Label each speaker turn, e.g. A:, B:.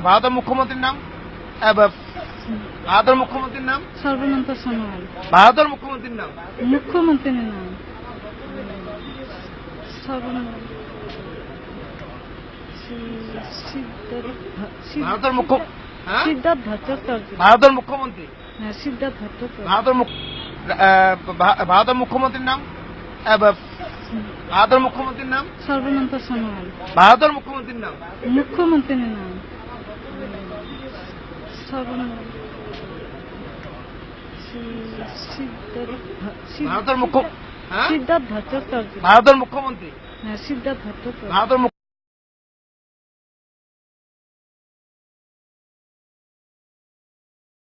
A: ভারতের মুখ্যমন্ত্রীর নাম, ভারতের মুখ্যমন্ত্রীর নাম,
B: সর্বানন্দ সোনোয়াল।
A: ভারতের মুখ্যমন্ত্রীর নাম,
B: মুখ্যমন্ত্রীর নাম সর্বানন্দ
A: ভারতের মুখ্য হ্যাঁ?
B: সিদ্ধার্থ ভট্টাচার্য।
A: ভারতের মুখ্যমন্ত্রী,
B: হ্যাঁ, সিদ্ধার্থ ভট্টাচার্য।
A: ভারতের মুখ্যমন্ত্রীর নাম, ভারতের মুখ্যমন্ত্রীর নাম,
B: সর্বানন্দ সোনোয়াল।
A: ভারতের মুখ্যমন্ত্রীর নাম,
B: মুখ্যমন্ত্রীর নাম সর্বানন্দ
A: ভারতের মুখ্য হ্যাঁ?
B: সিদ্ধার্থ ভট্টাচার্য।
A: ভারতের মুখ্যমন্ত্রী,
B: হ্যাঁ, সিদ্ধার্থ ভট্টাচার্য।
A: ভারতের